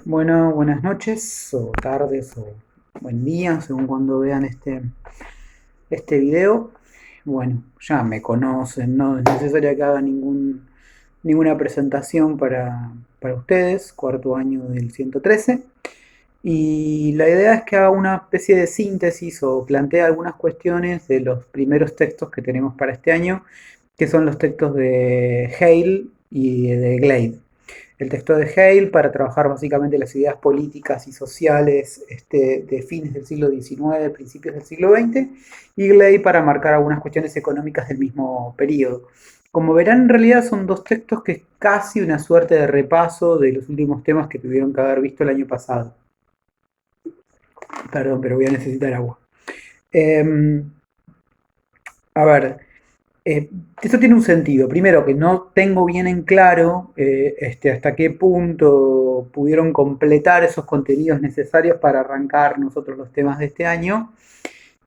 Bueno, buenas noches o tardes o buen día, según cuando vean este video. Bueno, ya me conocen, no es necesario que haga ninguna presentación para ustedes, cuarto año del 113. Y la idea es que haga una especie de síntesis o plantee algunas cuestiones de los primeros textos que tenemos para este año, que son los textos de Hale y de Glade. El texto de Hale para trabajar básicamente las ideas políticas y sociales de fines del siglo XIX, principios del siglo XX, y Glade para marcar algunas cuestiones económicas del mismo periodo. Como verán, en realidad son dos textos que es casi una suerte de repaso de los últimos temas que tuvieron que haber visto el año pasado. Perdón, pero voy a necesitar agua. Eh, a ver, esto tiene un sentido. Primero, que no tengo bien en claro hasta qué punto pudieron completar esos contenidos necesarios para arrancar nosotros los temas de este año.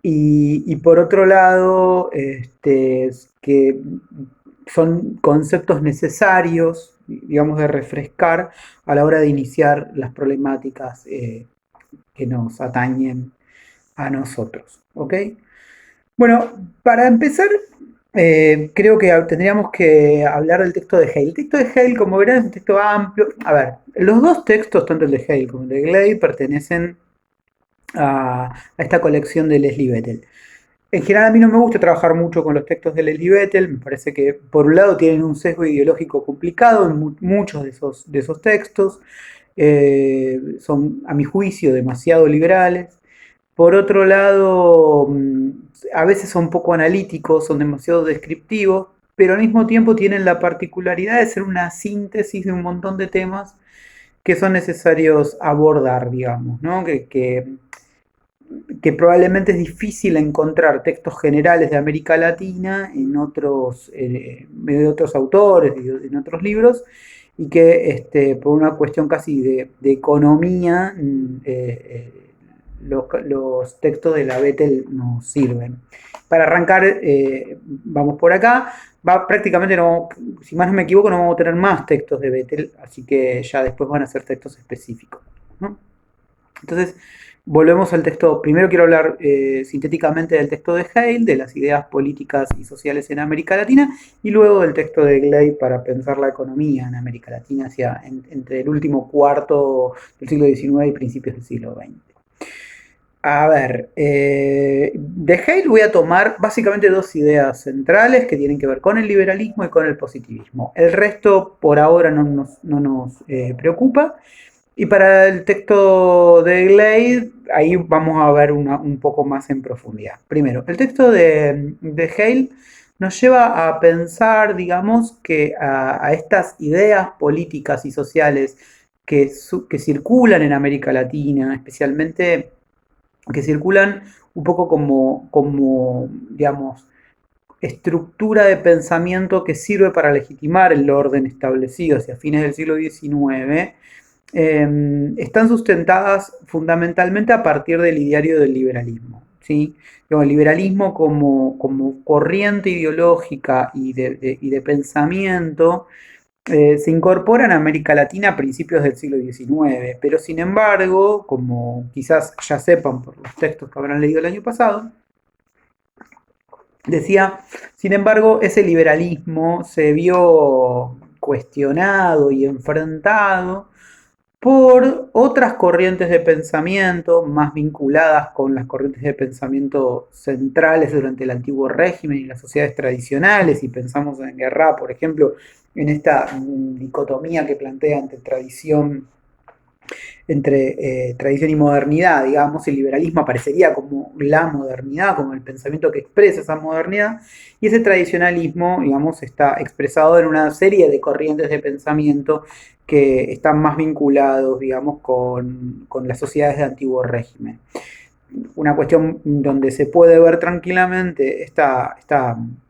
Y por otro lado, que son conceptos necesarios, digamos, de refrescar a la hora de iniciar las problemáticas que nos atañen a nosotros. ¿Ok? Bueno, para empezar, creo que tendríamos que hablar del texto de Hale. El texto de Hale, como verán, es un texto amplio. A ver, los dos textos, tanto el de Hale como el de Glade, pertenecen a esta colección de Leslie Vettel. En general, a mí no me gusta trabajar mucho con los textos de Leslie Vettel. Me parece que, por un lado, tienen un sesgo ideológico complicado en muchos de esos textos. Son, a mi juicio, demasiado liberales. Por otro lado, a veces son poco analíticos, son demasiado descriptivos, pero al mismo tiempo tienen la particularidad de ser una síntesis de un montón de temas que son necesarios abordar, digamos, ¿no? Que probablemente es difícil encontrar textos generales de América Latina en de otros autores, en otros libros, y que por una cuestión casi de economía, los textos de la Vettel nos sirven. Para arrancar, vamos por acá. Prácticamente, no, si más no me equivoco, no vamos a tener más textos de Vettel, así que ya después van a ser textos específicos, ¿no? Entonces, volvemos al texto. Primero quiero hablar sintéticamente del texto de Hale, de las ideas políticas y sociales en América Latina, y luego del texto de Glade para pensar la economía en América Latina entre el último cuarto del siglo XIX y principios del siglo XX. A ver, de Hale voy a tomar básicamente dos ideas centrales que tienen que ver con el liberalismo y con el positivismo. El resto por ahora no nos preocupa. Y para el texto de Glade, ahí vamos a ver un poco más en profundidad. Primero, el texto de Hale nos lleva a pensar, digamos, que a estas ideas políticas y sociales que circulan en América Latina, especialmente que circulan un poco como digamos, estructura de pensamiento que sirve para legitimar el orden establecido hacia fines del siglo XIX, están sustentadas fundamentalmente a partir del ideario del liberalismo. ¿Sí? El liberalismo como corriente ideológica y de pensamiento se incorpora en América Latina a principios del siglo XIX, pero sin embargo, como quizás ya sepan por los textos que habrán leído el año pasado, decía, sin embargo, ese liberalismo se vio cuestionado y enfrentado por otras corrientes de pensamiento más vinculadas con las corrientes de pensamiento centrales durante el antiguo régimen y las sociedades tradicionales, y pensamos en Guerra, por ejemplo, en esta dicotomía que plantea entre tradición y modernidad, digamos, el liberalismo aparecería como la modernidad, como el pensamiento que expresa esa modernidad, y ese tradicionalismo, digamos, está expresado en una serie de corrientes de pensamiento que están más vinculados, digamos, con las sociedades de antiguo régimen. Una cuestión donde se puede ver tranquilamente esta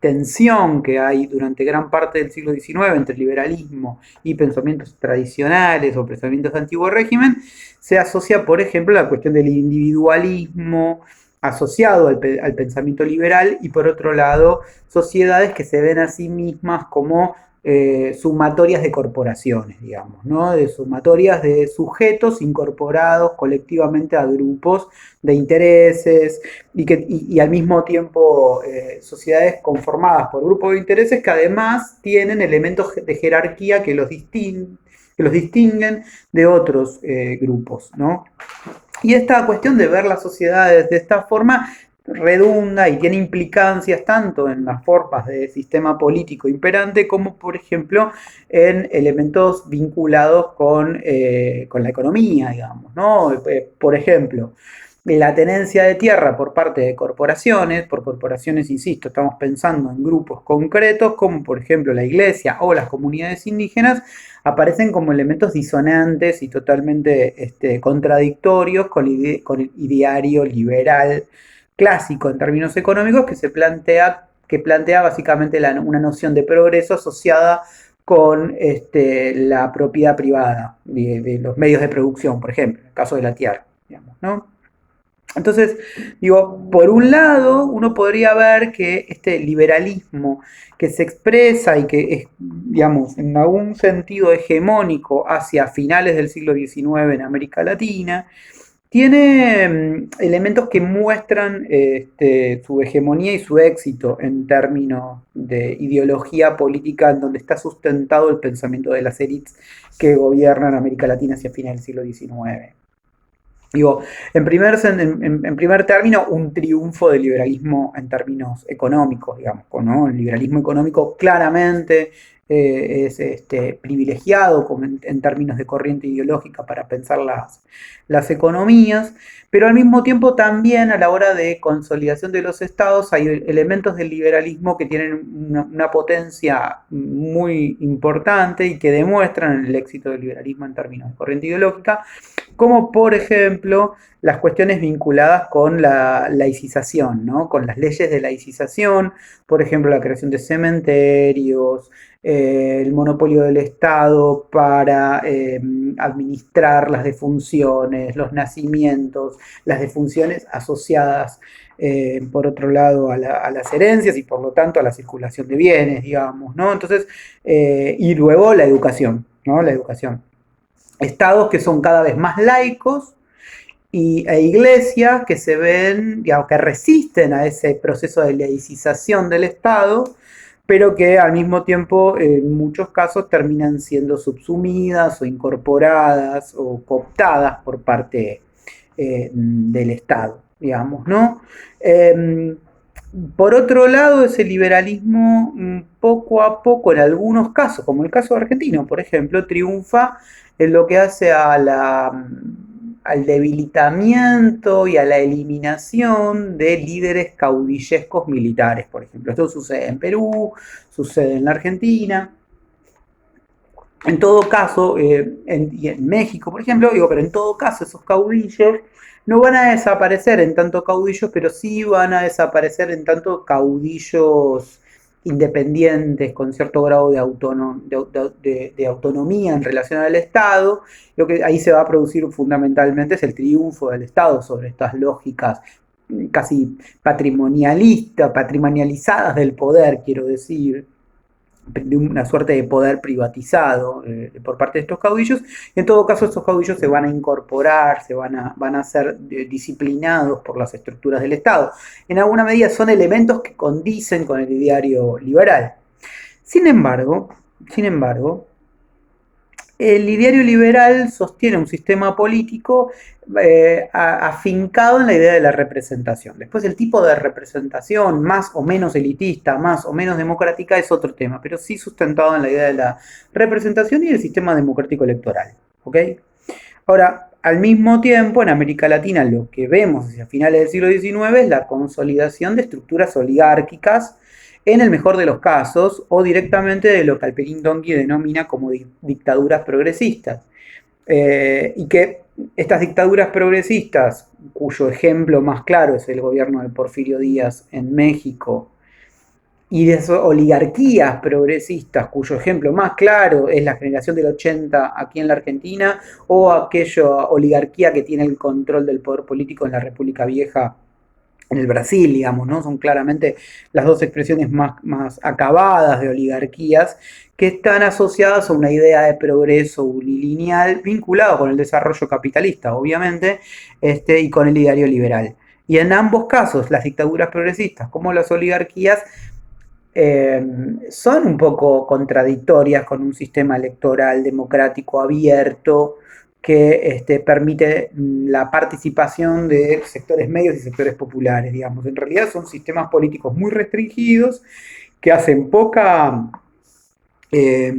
tensión que hay durante gran parte del siglo XIX entre liberalismo y pensamientos tradicionales o pensamientos de antiguo régimen, se asocia, por ejemplo, a la cuestión del individualismo asociado al pensamiento liberal y, por otro lado, sociedades que se ven a sí mismas como sumatorias de corporaciones, digamos, ¿no? De sumatorias de sujetos incorporados colectivamente a grupos de intereses y al mismo tiempo sociedades conformadas por grupos de intereses que además tienen elementos de jerarquía que los distinguen de otros grupos, ¿no? Y esta cuestión de ver las sociedades de esta forma redunda y tiene implicancias tanto en las formas de sistema político imperante como, por ejemplo, en elementos vinculados con la economía, digamos, ¿no? Por ejemplo, la tenencia de tierra por parte de corporaciones, por corporaciones, insisto, estamos pensando en grupos concretos como por ejemplo la iglesia o las comunidades indígenas, aparecen como elementos disonantes y totalmente contradictorios con el ideario liberal clásico en términos económicos que plantea básicamente una noción de progreso asociada con la propiedad privada de los medios de producción, por ejemplo, en el caso de la tierra, digamos, ¿no? Entonces, digo, por un lado, uno podría ver que este liberalismo que se expresa y que es, digamos, en algún sentido hegemónico hacia finales del siglo XIX en América Latina, tiene elementos que muestran su hegemonía y su éxito en términos de ideología política en donde está sustentado el pensamiento de las élites que gobiernan América Latina hacia finales del siglo XIX. Digo, en primer término, un triunfo del liberalismo en términos económicos, digamos, ¿no? El liberalismo económico claramente es privilegiado en términos de corriente ideológica para pensar las economías, pero al mismo tiempo también a la hora de consolidación de los estados hay elementos del liberalismo que tienen una potencia muy importante y que demuestran el éxito del liberalismo en términos de corriente ideológica, como por ejemplo las cuestiones vinculadas con la laicización, ¿no? Con las leyes de laicización, por ejemplo la creación de cementerios, el monopolio del Estado para administrar las defunciones, los nacimientos, las defunciones asociadas, por otro lado, a las herencias y por lo tanto a la circulación de bienes, digamos, ¿no? Entonces, y luego la educación, ¿no? La educación. Estados que son cada vez más laicos e iglesias que se ven, digamos, que resisten a ese proceso de laicización del Estado, pero que al mismo tiempo en muchos casos terminan siendo subsumidas o incorporadas o cooptadas por parte del Estado, digamos, ¿no? Por otro lado, ese liberalismo poco a poco, en algunos casos, como el caso argentino, por ejemplo, triunfa en lo que hace al debilitamiento y a la eliminación de líderes caudillescos militares, por ejemplo. Esto sucede en Perú, sucede en la Argentina. En todo caso, y en México, por ejemplo, digo, pero en todo caso, esos caudillos no van a desaparecer en tanto caudillos, pero sí van a desaparecer en tanto caudillos independientes, con cierto grado de autonomía en relación al Estado. Lo que ahí se va a producir fundamentalmente es el triunfo del Estado sobre estas lógicas casi patrimonializadas del poder, quiero decir, de una suerte de poder privatizado por parte de estos caudillos. En todo caso, estos caudillos se van a incorporar, van a ser disciplinados por las estructuras del Estado. En alguna medida son elementos que condicen con el ideario liberal. Sin embargo, el ideario liberal sostiene un sistema político afincado en la idea de la representación. Después el tipo de representación, más o menos elitista, más o menos democrática, es otro tema, pero sí sustentado en la idea de la representación y el sistema democrático electoral. ¿Okay? Ahora, al mismo tiempo, en América Latina lo que vemos hacia finales del siglo XIX es la consolidación de estructuras oligárquicas, en el mejor de los casos, o directamente de lo que Alperín Dongui denomina como dictaduras progresistas. Y que estas dictaduras progresistas, cuyo ejemplo más claro es el gobierno de Porfirio Díaz en México, y de esas oligarquías progresistas, cuyo ejemplo más claro es la generación del 80 aquí en la Argentina, o aquella oligarquía que tiene el control del poder político en la República Vieja en el Brasil, digamos, ¿no? Son claramente las dos expresiones más acabadas de oligarquías que están asociadas a una idea de progreso unilineal vinculado con el desarrollo capitalista, obviamente, y con el ideario liberal. Y en ambos casos, las dictaduras progresistas como las oligarquías son un poco contradictorias con un sistema electoral democrático abierto que permite la participación de sectores medios y sectores populares, digamos. En realidad son sistemas políticos muy restringidos que hacen poca... eh,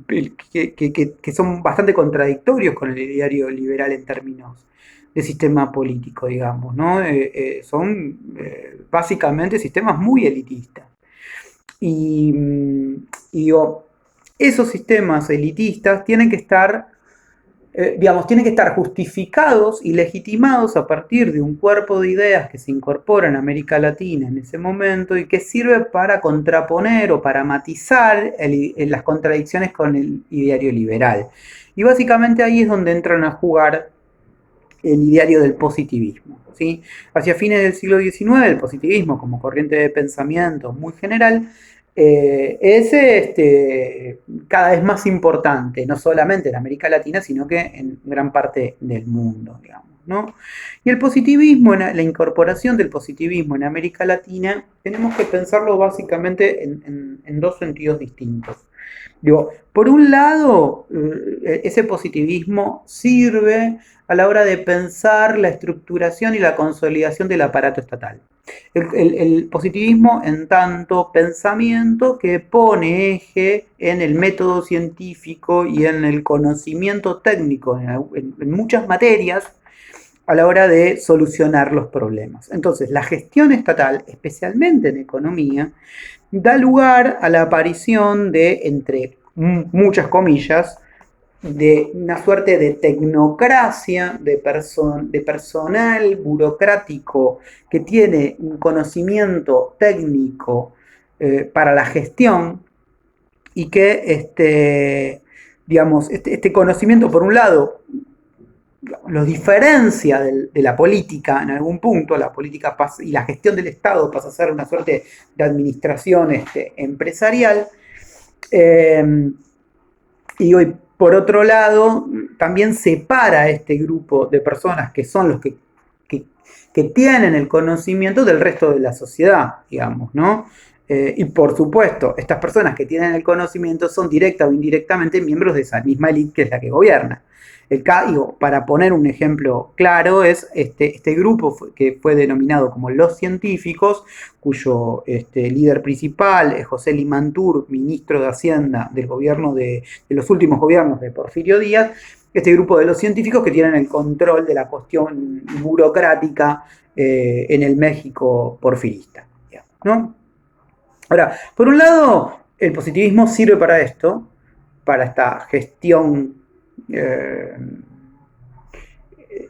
que son bastante contradictorios con el ideario liberal en términos de sistema político, digamos, ¿no? Son básicamente sistemas muy elitistas. Y, y digo, esos sistemas elitistas tienen que estar, digamos, tienen que estar justificados y legitimados a partir de un cuerpo de ideas que se incorpora en América Latina en ese momento y que sirve para contraponer o para matizar las contradicciones con el ideario liberal. Y básicamente ahí es donde entran a jugar el ideario del positivismo. ¿Sí? Hacia fines del siglo XIX, el positivismo como corriente de pensamiento muy general es cada vez más importante, no solamente en América Latina, sino que en gran parte del mundo, digamos, ¿no? Y el positivismo, la incorporación del positivismo en América Latina, tenemos que pensarlo básicamente en dos sentidos distintos. Digo, por un lado, ese positivismo sirve a la hora de pensar la estructuración y la consolidación del aparato estatal. El positivismo en tanto pensamiento que pone eje en el método científico y en el conocimiento técnico en muchas materias a la hora de solucionar los problemas. Entonces, la gestión estatal, especialmente en economía, da lugar a la aparición de, entre muchas comillas, de una suerte de tecnocracia, de personal burocrático que tiene un conocimiento técnico para la gestión y que digamos, este conocimiento, por un lado, lo diferencia de la política en algún punto, la política y la gestión del Estado pasa a ser una suerte de administración empresarial. Y hoy, por otro lado, también separa a este grupo de personas que son los que tienen el conocimiento del resto de la sociedad, digamos, ¿no? Y por supuesto, estas personas que tienen el conocimiento son directa o indirectamente miembros de esa misma élite que es la que gobierna. Para poner un ejemplo claro, es este grupo que fue denominado como los científicos, cuyo líder principal es José Limantur, ministro de Hacienda del gobierno de los últimos gobiernos de Porfirio Díaz. Este grupo de los científicos que tienen el control de la cuestión burocrática en el México porfirista, ¿no? Ahora, por un lado, el positivismo sirve para esto, para esta gestión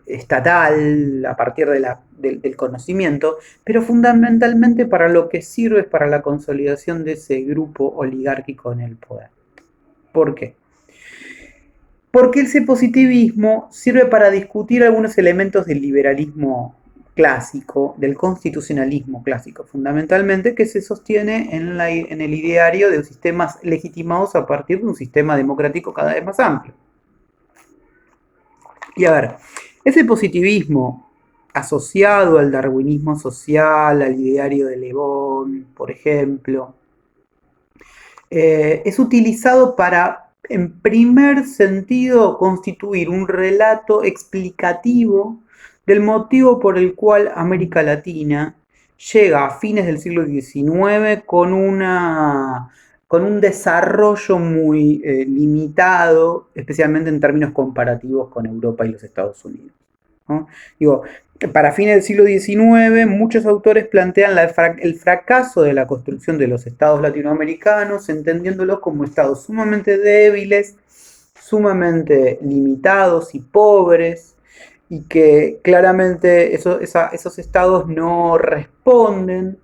estatal a partir del conocimiento, pero fundamentalmente para lo que sirve es para la consolidación de ese grupo oligárquico en el poder. ¿Por qué? Porque ese positivismo sirve para discutir algunos elementos del liberalismo clásico, del constitucionalismo clásico, fundamentalmente, que se sostiene en el ideario de sistemas legitimados a partir de un sistema democrático cada vez más amplio. Y a ver, ese positivismo asociado al darwinismo social, al ideario de Le Bon, por ejemplo, es utilizado para, en primer sentido, constituir un relato explicativo del motivo por el cual América Latina llega a fines del siglo XIX con un desarrollo muy limitado, especialmente en términos comparativos con Europa y los Estados Unidos, ¿no? Digo, para fines del siglo XIX, muchos autores plantean el fracaso de la construcción de los estados latinoamericanos, entendiéndolos como estados sumamente débiles, sumamente limitados y pobres, y que claramente esos estados no responden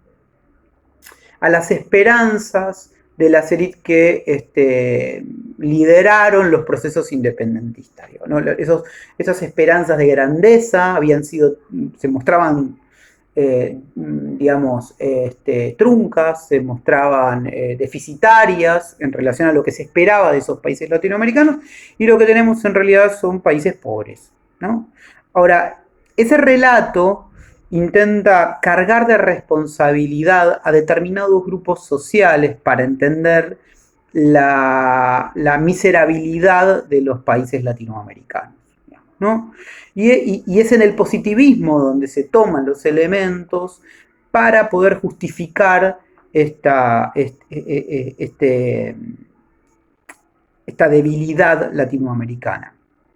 a las esperanzas de las élites que lideraron los procesos independentistas, ¿no? Esas esperanzas de grandeza se mostraban digamos, truncas, se mostraban deficitarias en relación a lo que se esperaba de esos países latinoamericanos, y lo que tenemos en realidad son países pobres, ¿no? Ahora, ese relato intenta cargar de responsabilidad a determinados grupos sociales para entender la miserabilidad de los países latinoamericanos, ¿no? Y es en el positivismo donde se toman los elementos para poder justificar esta debilidad latinoamericana.